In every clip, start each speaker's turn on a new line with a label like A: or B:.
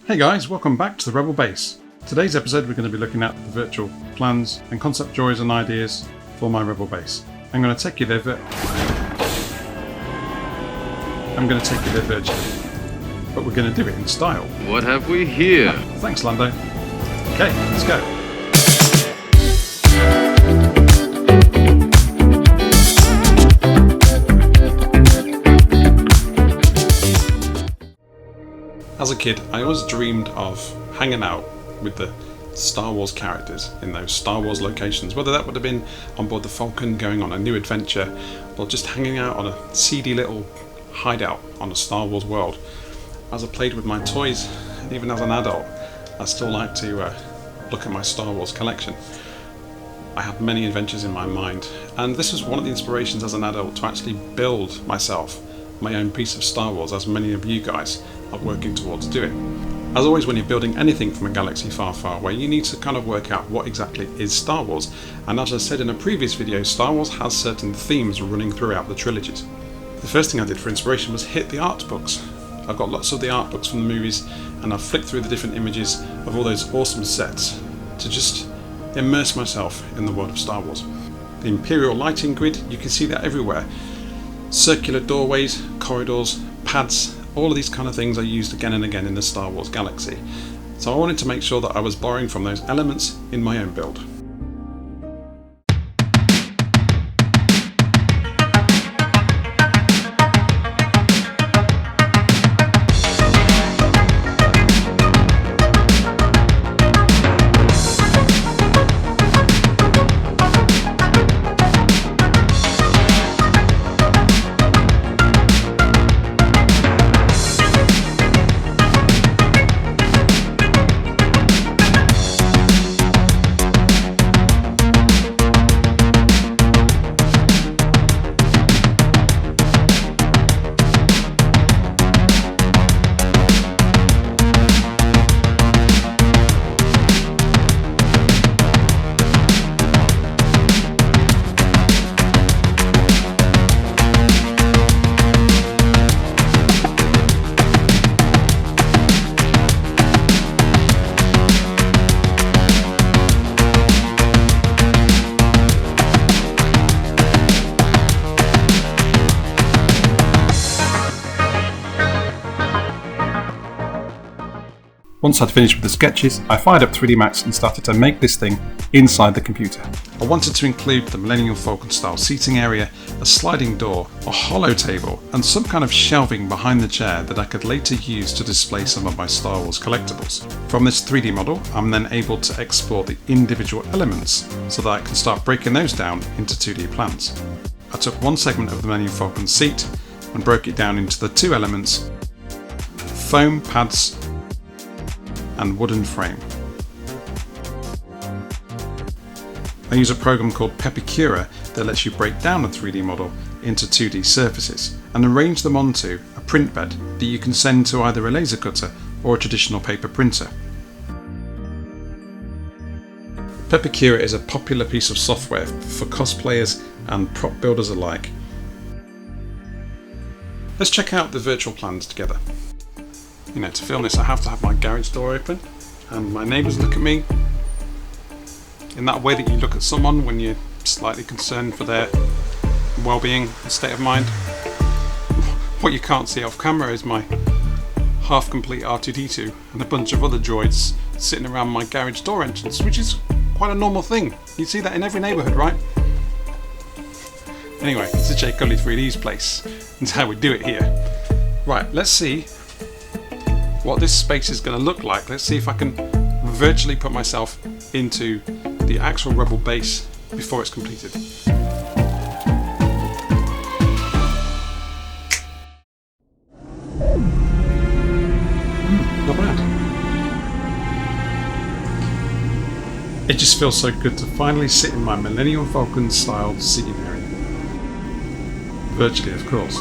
A: Hey guys, welcome back to the Rebel Base. Today's episode we're going to be looking at the virtual plans and concept drawings and ideas for my Rebel Base. I'm going to take you there virtually, but we're going to do it in style.
B: What have we here?
A: Thanks, Lando. Okay, let's go. As a kid, I always dreamed of hanging out with the Star Wars characters in those Star Wars locations, whether that would have been on board the Falcon going on a new adventure, or just hanging out on a seedy little hideout on a Star Wars world. As I played with my toys, and even as an adult, I still like to look at my Star Wars collection. I had many adventures in my mind, and this was one of the inspirations as an adult to actually build myself my own piece of Star Wars, as many of you guys are working towards doing. As always, when you're building anything from a galaxy far, far away, you need to kind of work out what exactly is Star Wars. And as I said in a previous video, Star Wars has certain themes running throughout the trilogies. The first thing I did for inspiration was hit the art books. I've got lots of the art books from the movies, and I've flicked through the different images of all those awesome sets to just immerse myself in the world of Star Wars. The Imperial lighting grid, you can see that everywhere. Circular doorways, corridors, pads, all of these kind of things are used again and again in the Star Wars galaxy. So I wanted to make sure that I was borrowing from those elements in my own build. Once I'd finished with the sketches, I fired up 3D Max and started to make this thing inside the computer. I wanted to include the Millenium Falcon style seating area, a sliding door, a Holo table, and some kind of shelving behind the chair that I could later use to display some of my Star Wars collectibles. From this 3D model, I'm then able to export the individual elements so that I can start breaking those down into 2D plans. I took one segment of the Millenium Falcon seat and broke it down into the two elements: foam pads and wooden frame. I use a program called Pepicura that lets you break down a 3D model into 2D surfaces and arrange them onto a print bed that you can send to either a laser cutter or a traditional paper printer. Pepicura is a popular piece of software for cosplayers and prop builders alike. Let's check out the virtual plans together. To film this I have to have my garage door open and my neighbours look at me in that way that you look at someone when you're slightly concerned for their well-being and state of mind. What you can't see off camera is my half-complete R2-D2 and a bunch of other droids sitting around my garage door entrance, which is quite a normal thing. You see that in every neighbourhood, right? Anyway, this is Jay Cully 3D's place. That's how we do it here. Right, let's see what this space is going to look like. Let's see if I can virtually put myself into the actual Rebel base before it's completed. Not bad. It just feels so good to finally sit in my Millenium Falcon styled seating area. Virtually, of course.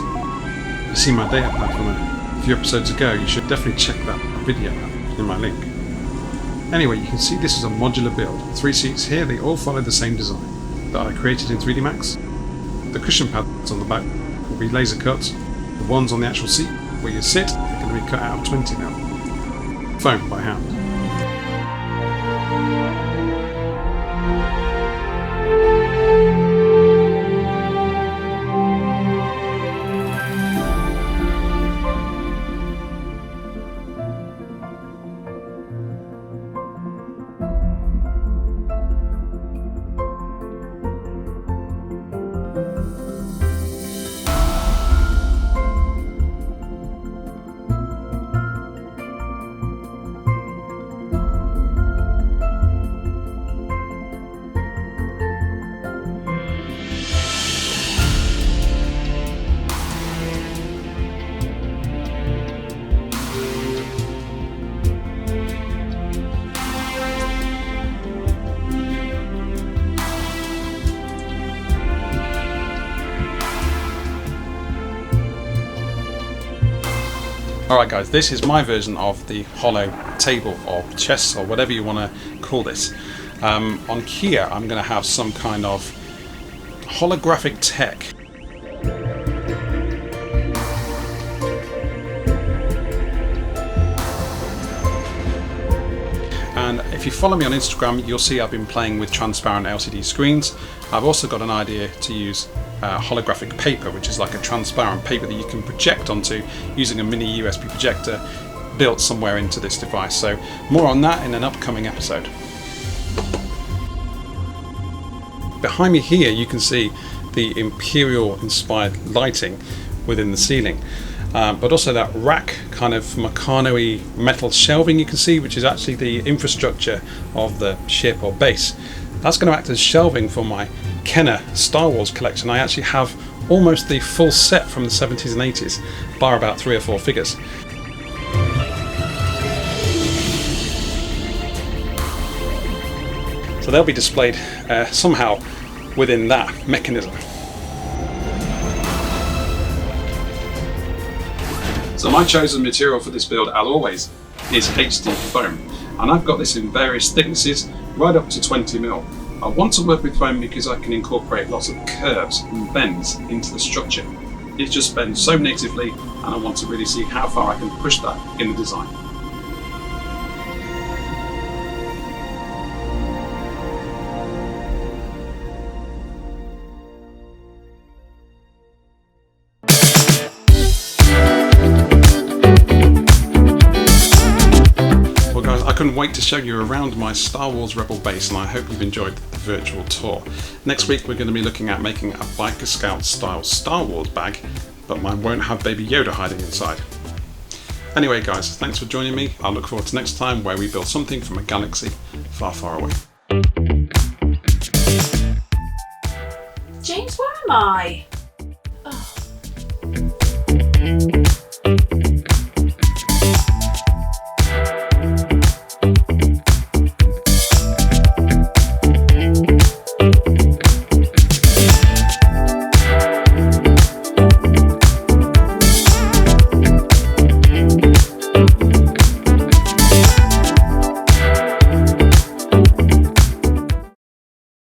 A: You see my data pad from a few episodes ago. You should definitely check that video out in my link. Anyway, you can see this is a modular build. 3 seats here, they all follow the same design that I created in 3D Max. The cushion pads on the back will be laser cut. The ones on the actual seat where you sit are going to be cut out of 20 mil. foam by hand. Alright guys, this is my version of the Holo table or chest or whatever you want to call this. On here I'm going to have some kind of holographic tech. And if you follow me on Instagram, you'll see I've been playing with transparent LCD screens. I've also got an idea to use holographic paper, which is like a transparent paper that you can project onto using a mini USB projector built somewhere into this device. So more on that in an upcoming episode. Behind me here you can see the Imperial inspired lighting within the ceiling. But also that rack kind of Meccano-y metal shelving you can see, which is actually the infrastructure of the ship or base. That's going to act as shelving for my Kenner Star Wars collection. I actually have almost the full set from the 70s and 80s, bar about 3 or 4 figures. So they'll be displayed somehow within that mechanism. So my chosen material for this build, as always, is HD foam, and I've got this in various thicknesses, right up to 20mm. I want to work with foam because I can incorporate lots of curves and bends into the structure. It just bends so natively, and I want to really see how far I can push that in the design. I couldn't wait to show you around my Star Wars Rebel base, and I hope you've enjoyed the virtual tour. Next week we're going to be looking at making a Biker Scout style Star Wars bag, but mine won't have Baby Yoda hiding inside. Anyway guys, thanks for joining me. I'll look forward to next time where we build something from a galaxy far, far away.
B: James, where am I? Oh.